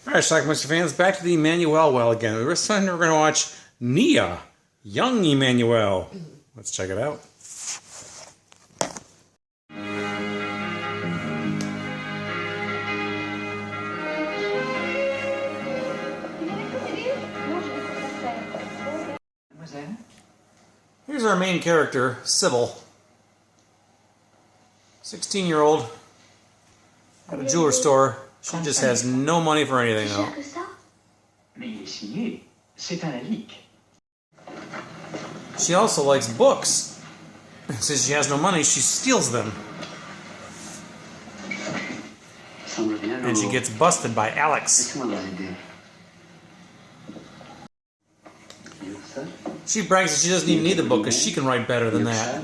Alright, Schlockmeister fans, back to the Emmanuelle well again. This time we're going to watch NEA, Young Emmanuelle. Let's check it out. Here's our main character, Sybil. 16-year-old at a jeweler store. She just has no money for anything, though. She also likes books. Since she has no money, she steals them. And she gets busted by Alex. She brags that she doesn't even need the book because she can write better than that.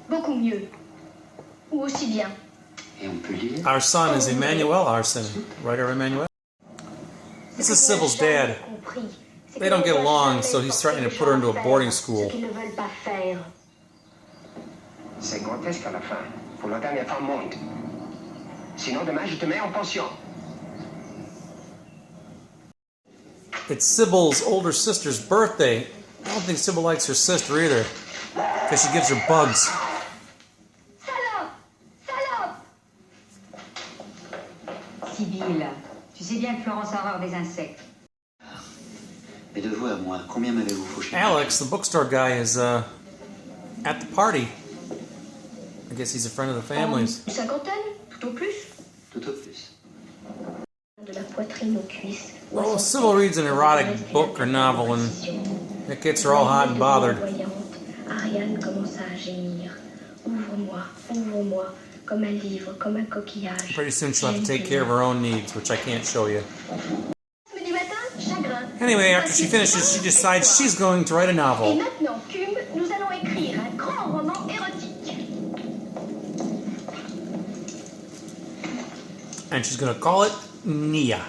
Beaucoup mieux. Ou aussi bien. Our son is Emmanuelle Arson, writer Emmanuelle. This is Sybil's dad. They don't get along, so he's threatening to put her into a boarding school. C'est grotesque à la fin. Faut la dernière femme monte. Sinon demain je te mets en pension. It's Sybil's older sister's birthday. I don't think Sybil likes her sister either, because she gives her bugs. Sibylle, tu sais bien que Florence a horreur des insectes. Et de vous à moi, combien m'avez-vous fauché? Alex, the bookstore guy, is at the party. I guess he's a friend of the family's. Une cinquantaine, tout au plus. Tout au plus. De la poitrine aux cuisses. Well, Sybil reads an erotic book or novel, and it gets her all hot and bothered. Ariane commence à gémir. Ouvre-moi, ouvre-moi. Comme un livre, comme un coquillage. Pretty soon she'll have to take care of her own needs, which I can't show you. Anyway, after she finishes, she decides she's going to write a novel. Et maintenant, Cum, nous allons écrire un grand roman érotique. And she's going to call it NEA.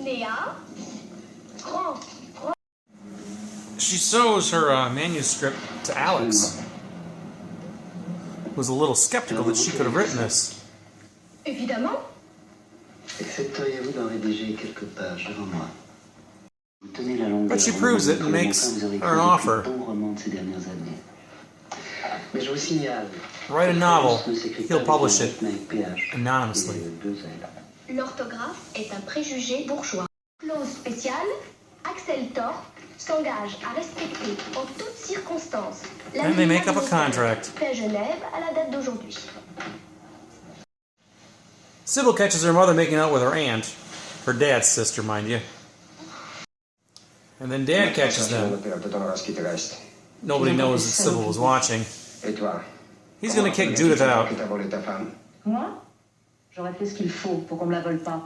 NEA? Grand. She shows her manuscript to Alex, who was a little skeptical that she could have written this. Évidemment. Accepteriez-vous d'en rédiger quelques pages devant moi? Vous tenez la longueur. But she proves it and makes her an offer. Mais je vous signale. Write a novel. He'll publish it anonymously. L'orthographe est un préjugé bourgeois. Clause spéciale, Axel Thorpe s'engage à respecter en toutes circonstances And they make up a contract. fait Genève à la date d'aujourd'hui. Sybil catches her mother making out with her aunt, her dad's sister, mind you. And then Dad catches them. Nobody knows that Sybil was watching. He's going to kick Judith out. Moi? J'aurais fait ce qu'il faut pour qu'on me la vole pas.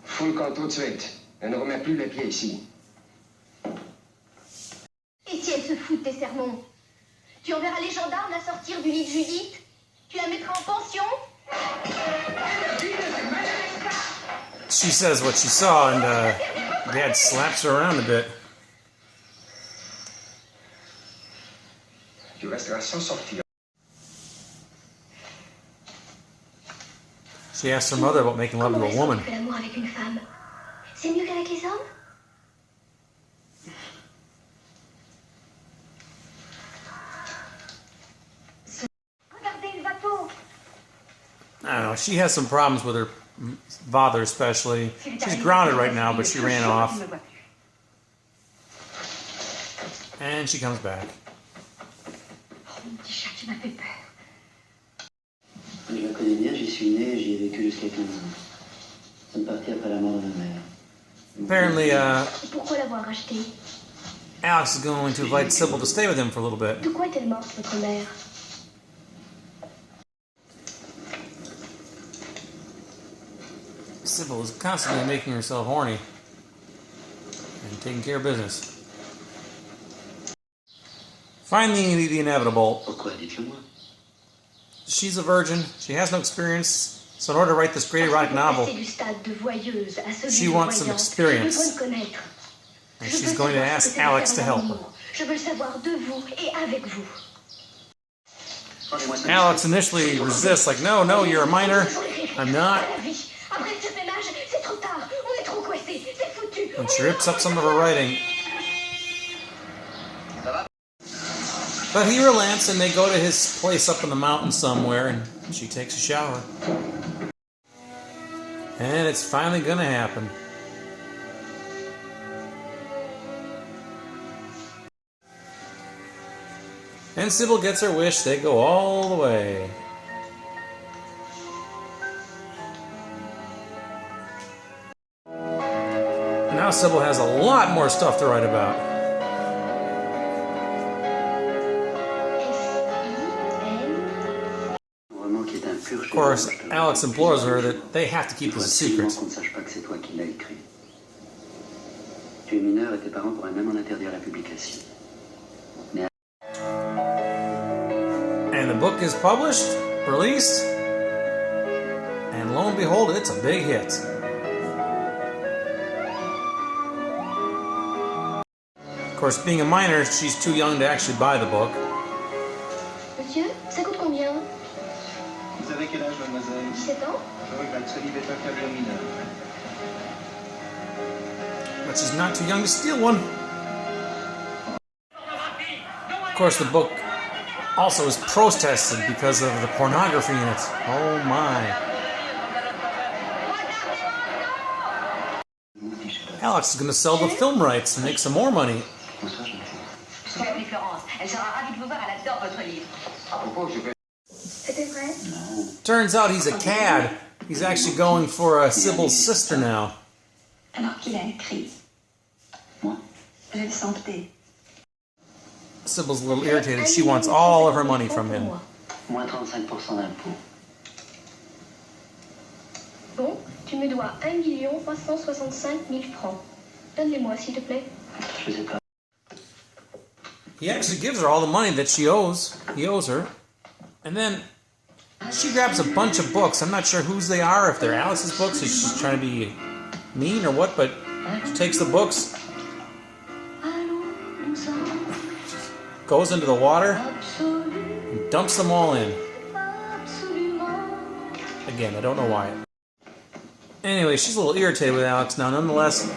Fous le camp tout de suite. Et ne remets plus les pieds ici. Et si elle se fout de tes sermons? Tu enverras les gendarmes la sortir du lit de Judith? Tu la mettras en pension? She says what she saw, and Dad slaps her around a bit. Tu resteras sans sortir. She asks her mother about making love to a woman. Fait l'amour avec une femme. C'est mieux qu'avec les hommes? Regardez le bateau. I don't know, she has some problems with her father especially. She's grounded right now, but she ran off. And she comes back. Mon petit chat qui m'a fait peur. Je la connais bien, j'y suis né et j'y ai vécu jusqu'à 15 ans. Ça me partit après la mort de ma mère. Apparently, Pourquoi l'avoir racheté? Alex is going to invite Sybil to stay with him for a little bit. De quoi est-elle morte, votre mère? Sybil is constantly making herself horny and taking care of business. Finally, the inevitable. Pourquoi? Dites-le-moi. She's a virgin. She has no experience. So in order to write this great erotic novel, she wants some experience. And she's going to ask Alex to help her. Alex initially resists, like, no, no, you're a minor. I'm not. And she rips up some of her writing. But he relents, and they go to his place up in the mountain somewhere, and she takes a shower. And it's finally gonna happen. And Sybil gets her wish. They go all the way. Now Sybil has a lot more stuff to write about. Of course, Alex implores her that they have to keep this a secret. And the book is published, released, and lo and behold, it's a big hit. Of course, being a minor, she's too young to actually buy the book. Monsieur, ça coûte combien? Vous avez quel âge, mademoiselle? 17 ans? Je regrette, ce livre est interdit aux mineurs. But she's not too young to steal one. Of course, the book also is protested because of the pornography in it. Oh my. Alex is going to sell the film rights and make some more money. C'était vrai? Turns out he's a cad. He's actually going for Sybil's sister now. Alors qu'il a écrit. Moi, je le sentais. Sybil's a little irritated. She wants all of her money from him. Moins 35% d'impôts. Bon, tu me dois 1 365 000 francs. Donne-les-moi, s'il te plaît. Je sais pas. He actually gives her all the money that she owes. He owes her. And then she grabs a bunch of books. I'm not sure whose they are, if they're Alice's books, if she's trying to be mean or what, but she takes the books, goes into the water, and dumps them all in. Again, I don't know why. Anyway, she's a little irritated with Alex now. Nonetheless,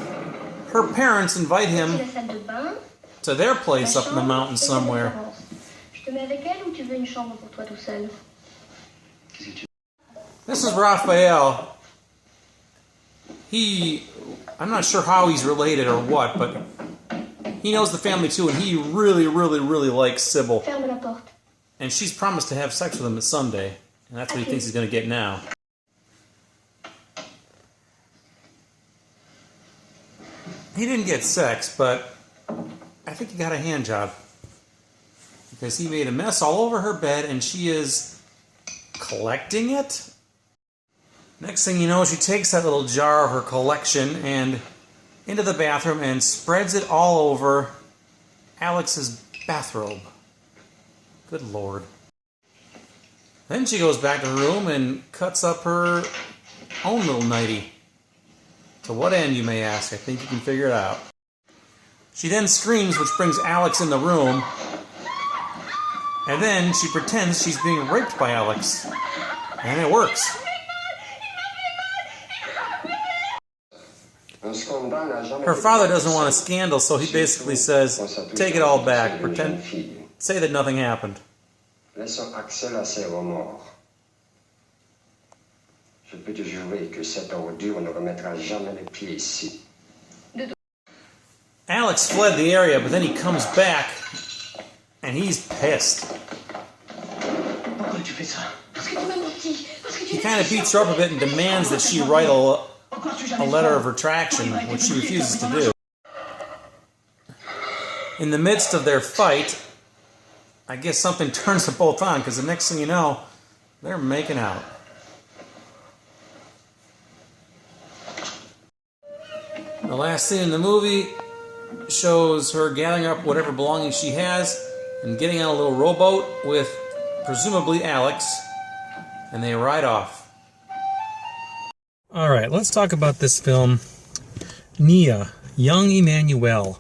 her parents invite him to their place up in the mountains somewhere. This is Raphael. I'm not sure how he's related or what, but he knows the family too, and he really, really, really likes Sybil. And she's promised to have sex with him someday, and that's what he thinks he's going to get now. He didn't get sex, but I think he got a hand job. Because he made a mess all over her bed, and she is collecting it. Next thing you know, she takes that little jar of her collection and into the bathroom and spreads it all over Alex's bathrobe. Good Lord. Then she goes back to her room and cuts up her own little nightie. To what end, you may ask? I think you can figure it out. She then screams, which brings Alex in the room. And then she pretends she's being raped by Alex. And it works. Her father doesn't want a scandal, so he basically says, take it all back, pretend, say that nothing happened. Laissons Axel à ses remords. Je peux te jurer que cette ordure ne remettra jamais les pieds ici. Alex fled the area, but then he comes back, and he's pissed. Pourquoi tu fais ça? He kind of beats her up a bit and demands that she write a letter of retraction, which she refuses to do. In the midst of their fight, I guess something turns them both on, because the next thing you know, they're making out. The last scene in the movie shows her gathering up whatever belongings she has and getting on a little rowboat with presumably Alex, and they ride off. Alright, let's talk about this film, NEA, Young Emmanuelle.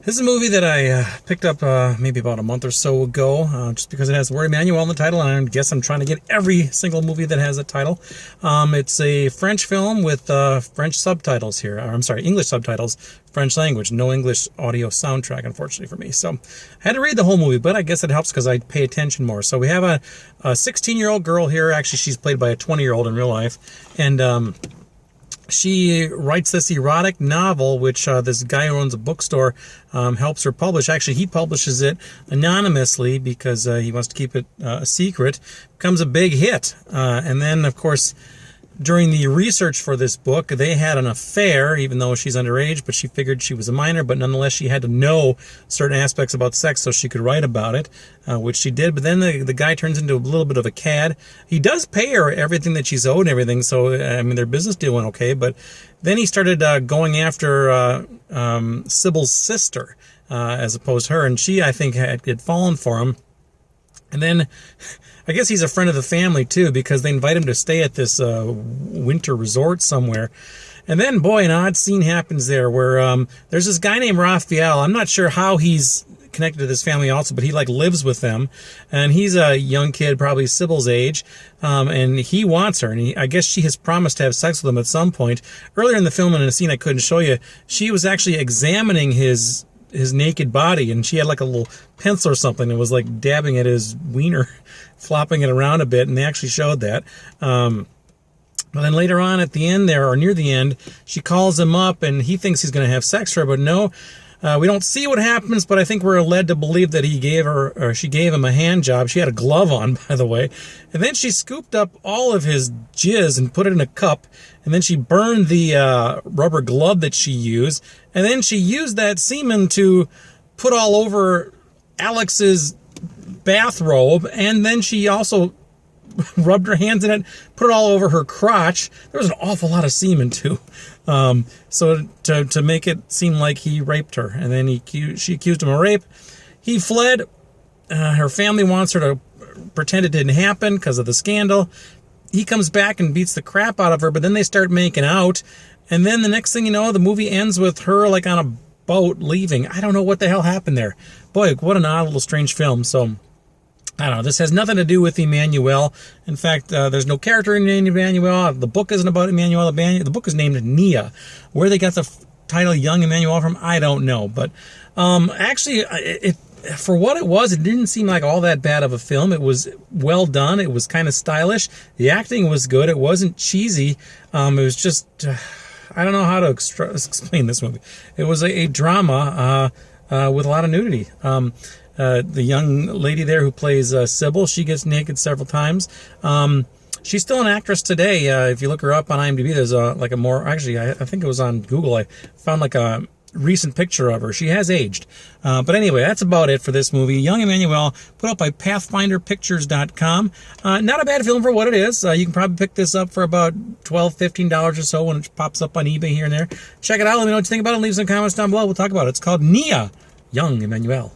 This is a movie that I picked up maybe about a month or so ago, just because it has the word Emmanuelle in the title, and I guess I'm trying to get every single movie that has a title. It's a French film with French subtitles here. Or, I'm sorry, English subtitles, French language. No English audio soundtrack, unfortunately for me. So I had to read the whole movie, but I guess it helps because I pay attention more. So we have a 16-year-old girl here. Actually, she's played by a 20-year-old in real life. And she writes this erotic novel, which this guy who owns a bookstore helps her publish. Actually, he publishes it anonymously because he wants to keep it a secret. Becomes a big hit. And then, of course, during the research for this book, they had an affair, even though she's underage, but she figured she was a minor, but nonetheless she had to know certain aspects about sex so she could write about it, which she did. But then the guy turns into a little bit of a cad. He does pay her everything that she's owed and everything, so, I mean, their business deal went okay, but then he started going after Sybil's sister, as opposed to her, and she, I think, had fallen for him. And then, I guess he's a friend of the family, too, because they invite him to stay at this winter resort somewhere. And then, boy, an odd scene happens there where there's this guy named Raphael. I'm not sure how he's connected to this family also, but he, like, lives with them. And he's a young kid, probably Sybil's age, and he wants her. And I guess she has promised to have sex with him at some point. Earlier in the film, in a scene I couldn't show you, she was actually examining his naked body, and she had like a little pencil or something and was like dabbing at his wiener, flopping it around a bit, and they actually showed that. But then later on at the end there, or near the end, she calls him up and he thinks he's going to have sex with her, but no, we don't see what happens, but I think we're led to believe that he gave her, or she gave him a hand job. She had a glove on, by the way. And then she scooped up all of his jizz and put it in a cup, and then she burned the rubber glove that she used, and then she used that semen to put all over Alex's bathrobe, and then she also rubbed her hands in it, put it all over her crotch. There was an awful lot of semen, too. So to make it seem like he raped her, and then she accused him of rape. He fled. Her family wants her to pretend it didn't happen because of the scandal. He comes back and beats the crap out of her, but then they start making out. And then the next thing you know, the movie ends with her like on a boat leaving. I don't know what the hell happened there. Boy, what an odd little strange film. So, I don't know. This has nothing to do with Emmanuelle. In fact, there's no character in Emmanuelle. The book isn't about Emmanuelle. The book is named NEA. Where they got the title Young Emmanuelle from, I don't know. But actually, for what it was, it didn't seem like all that bad of a film. It was well done. It was kind of stylish. The acting was good. It wasn't cheesy. It was just, I don't know how to explain this movie. It was a drama with a lot of nudity. The young lady there who plays Sybil, she gets naked several times. She's still an actress today. If you look her up on IMDb, there's I think it was on Google. I found like a recent picture of her. She has aged. But anyway, that's about it for this movie. Young Emmanuelle, put out by PathfinderPictures.com. Not a bad film for what it is. You can probably pick this up for about $12, $15 or so when it pops up on eBay here and there. Check it out. Let me know what you think about it. Leave some comments down below. We'll talk about it. It's called NEA, Young Emmanuelle.